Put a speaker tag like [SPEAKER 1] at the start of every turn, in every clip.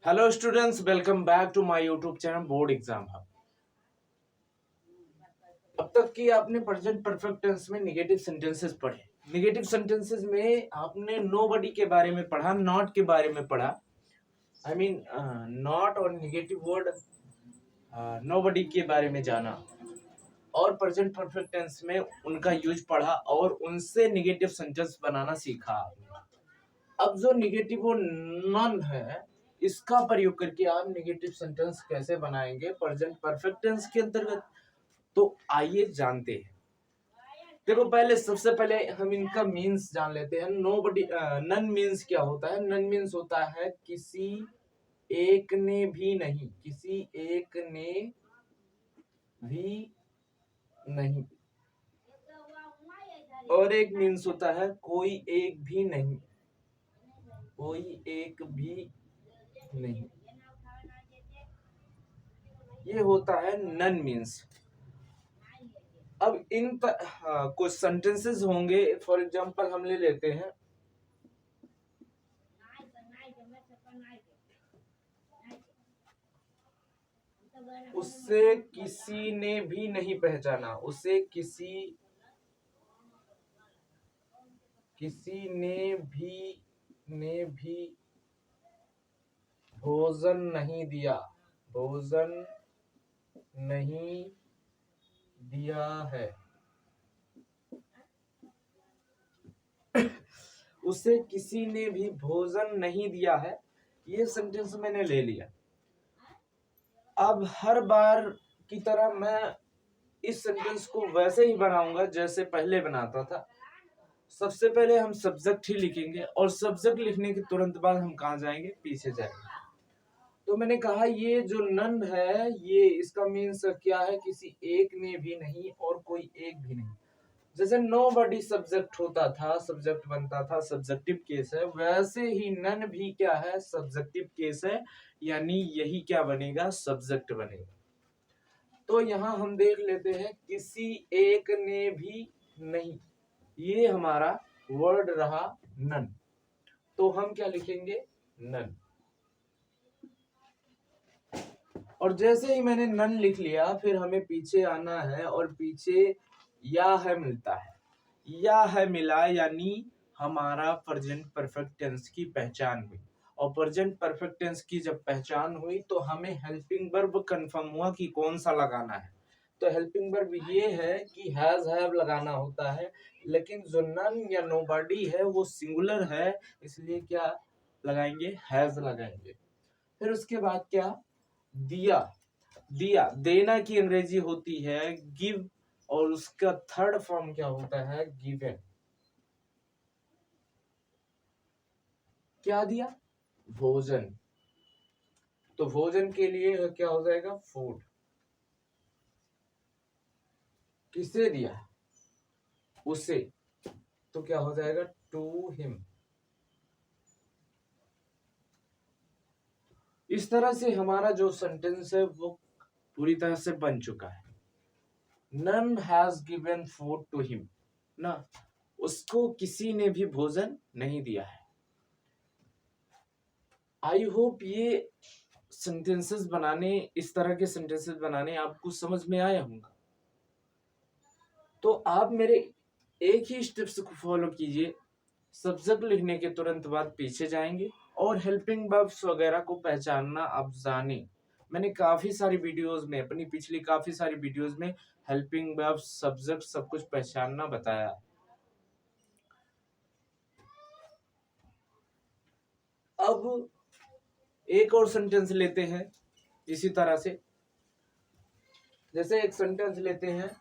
[SPEAKER 1] Hello students, welcome back to my YouTube channel board exam hub. अब तक की आपने प्रेजेंट परफेक्ट टेंस में नेगेटिव सेंटेंसेस पढ़े। नेगेटिव सेंटेंसेस में आपने नोबडी के बारे में पढ़ा, नॉट के बारे में पढ़ा। आई मीन नॉट और नेगेटिव वर्ड नोबडी के बारे में जाना और प्रेजेंट परफेक्ट टेंस में उनका यूज पढ़ा और उनसे नेगेटिव सेंटेंस बनाना सीखा आपने। अब जो नेगेटिव और नॉन है, इसका प्रयोग करके आप नेगेटिव सेंटेंस कैसे बनाएंगे प्रेजेंट परफेक्ट टेंस के अंतर्गत, तो आइए जानते हैं। देखो, सबसे पहले हम इनका मीन्स जान लेते हैं। नोबडी नन मीन्स क्या होता है? नन मीन्स होता है किसी एक ने भी नहीं, किसी एक ने भी नहीं। और एक मीन्स होता है कोई एक भी नहीं, कोई एक भी नहीं। ये होता है नन मीन्स। अब कुछ सेंटेंसेस होंगे, फॉर एग्जांपल हम ले लेते हैं। उससे किसी ने भी नहीं पहचाना, उसे किसी ने भी भोजन नहीं दिया, भोजन नहीं दिया है। उसे किसी ने भी भोजन नहीं दिया है, ये सेंटेंस मैंने ले लिया। अब हर बार की तरह मैं इस सेंटेंस को वैसे ही बनाऊंगा जैसे पहले बनाता था। सबसे पहले हम सब्जेक्ट ही लिखेंगे और सब्जेक्ट लिखने के तुरंत बाद हम कहाँ जाएंगे? पीछे जाएंगे। तो मैंने कहा ये जो नन है, ये इसका मीन्स क्या है? किसी एक ने भी नहीं और कोई एक भी नहीं। जैसे नोबडी सब्जेक्ट होता था, सब्जेक्ट बनता था, सब्जेक्टिव केस है, वैसे ही नन भी क्या है? सब्जेक्टिव केस है, यानी यही क्या बनेगा? सब्जेक्ट बनेगा। तो यहाँ हम देख लेते हैं किसी एक ने भी नहीं, ये हमारा वर्ड रहा नन। तो हम क्या लिखेंगे? नन। और जैसे ही मैंने नन लिख लिया, फिर हमें पीछे आना है और पीछे या है मिलता है। या है मिला यानी हमारा प्रेजेंट परफेक्ट टेंस की पहचान हुई। और प्रेजेंट परफेक्ट टेंस की जब पहचान हुई तो हमें हेल्पिंग वर्ब कंफर्म हुआ कि कौन सा लगाना है। तो हेल्पिंग वर्ब ये है कि हैज हैव लगाना होता है, लेकिन जो नन या नोबडी है वो सिंगुलर है, इसलिए क्या लगाएंगे? हैज लगाएंगे। फिर उसके बाद क्या? दिया। दिया देना की अंग्रेजी होती है गिव, और उसका थर्ड फॉर्म क्या होता है? गिवन। क्या दिया? भोजन। तो भोजन के लिए क्या हो जाएगा? फूड। किसे दिया? उसे। तो क्या हो जाएगा? To him. इस तरह से हमारा जो सेंटेंस है वो पूरी तरह से बन चुका है। None has given food to him ना, उसको किसी ने भी भोजन नहीं दिया है। आई होप ये सेंटेंसेस बनाने, इस तरह के सेंटेंसेस बनाने आपको समझ में आया होगा। तो आप मेरे एक ही स्टेप्स को फॉलो कीजिए। सब्जेक्ट लिखने के तुरंत बाद पीछे जाएंगे और हेल्पिंग वर्ब्स वगैरह को पहचानना आप जाने। मैंने काफी सारी वीडियोस में, अपनी पिछली काफी सारी वीडियोस में हेल्पिंग वर्ब्स, सब्जेक्ट सब कुछ पहचानना बताया। अब एक और सेंटेंस लेते हैं इसी तरह से। जैसे एक सेंटेंस लेते हैं,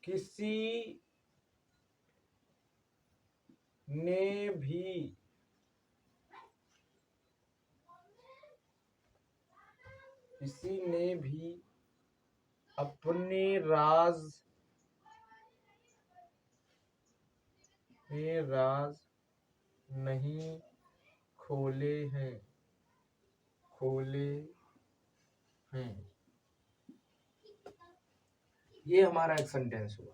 [SPEAKER 1] किसी ने भी अपने राज नहीं खोले हैं, खोले ये हमारा एक सेंटेंस हुआ।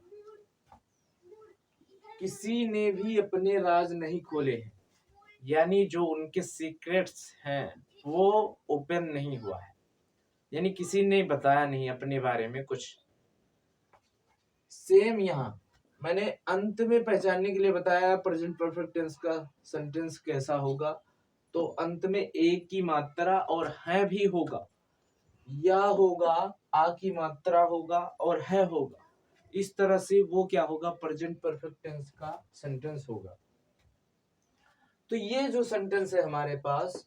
[SPEAKER 1] किसी ने भी अपने राज नहीं खोले हैं, यानी जो उनके सीक्रेट्स हैं वो ओपन नहीं हुआ है, यानी किसी ने बताया नहीं अपने बारे में कुछ। सेम यहाँ मैंने अंत में पहचानने के लिए बताया प्रेजेंट परफेक्ट टेंस का सेंटेंस कैसा होगा। तो अंत में एक की मात्रा और है भी होगा, या होगा, आ की मात्रा होगा और है होगा। इस तरह से वो क्या होगा, प्रेजेंट परफेक्ट टेंस का सेंटेंस होगा। तो ये जो सेंटेंस है हमारे पास,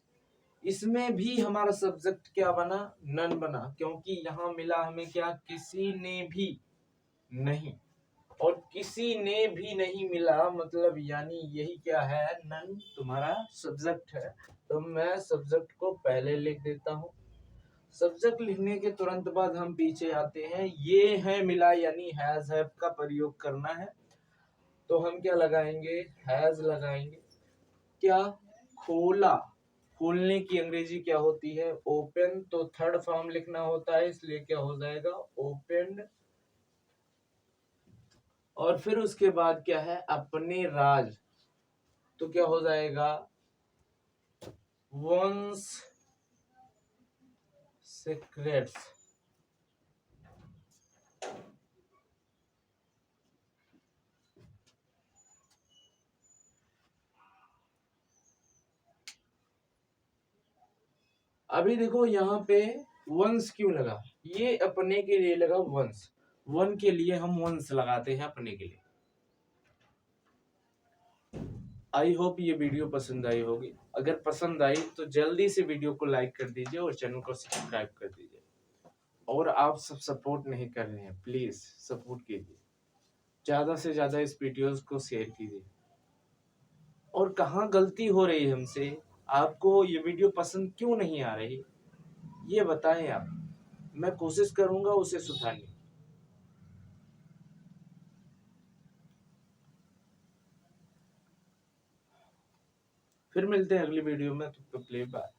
[SPEAKER 1] इसमें भी हमारा सब्जेक्ट क्या बना, नन बना, क्योंकि यहां मिला हमें क्या, किसी ने भी नहीं, और किसी ने भी नहीं मिला मतलब यानी यही क्या है, नन तुम्हारा सब्जेक्ट है। तो मैं सब्जेक्ट को पहले लिख देता हूं। सब्जेक्ट लिखने के तुरंत बाद हम पीछे आते हैं, ये है मिला यानी हैज हैव का प्रयोग करना है। तो हम क्या लगाएंगे, हैज लगाएंगे। क्या, खोला, खोलने की अंग्रेजी क्या होती है, ओपन। तो थर्ड फॉर्म लिखना होता है, इसलिए क्या हो जाएगा, ओपन। और फिर उसके बाद क्या है, अपने राज। तो क्या हो जाएगा, वंस सीक्रेट्स। अभी देखो यहाँ पे वंस क्यों लगा, ये अपने के लिए लगा वंस, वन के लिए हम वंस लगाते हैं अपने के लिए। आई होप ये वीडियो पसंद आई होगी। अगर पसंद आई तो जल्दी से वीडियो को लाइक कर दीजिए और चैनल को सब्सक्राइब कर दीजिए। और आप सब सपोर्ट नहीं कर रहे हैं, प्लीज सपोर्ट कीजिए, ज्यादा से ज्यादा इस वीडियोस को शेयर कीजिए। और कहाँ गलती हो रही है हमसे, आपको ये वीडियो पसंद क्यों नहीं आ रही, ये बताएं आप, मैं कोशिश करूंगा उसे सुधारने की। फिर मिलते हैं अगली वीडियो में, तो प्ले बाय।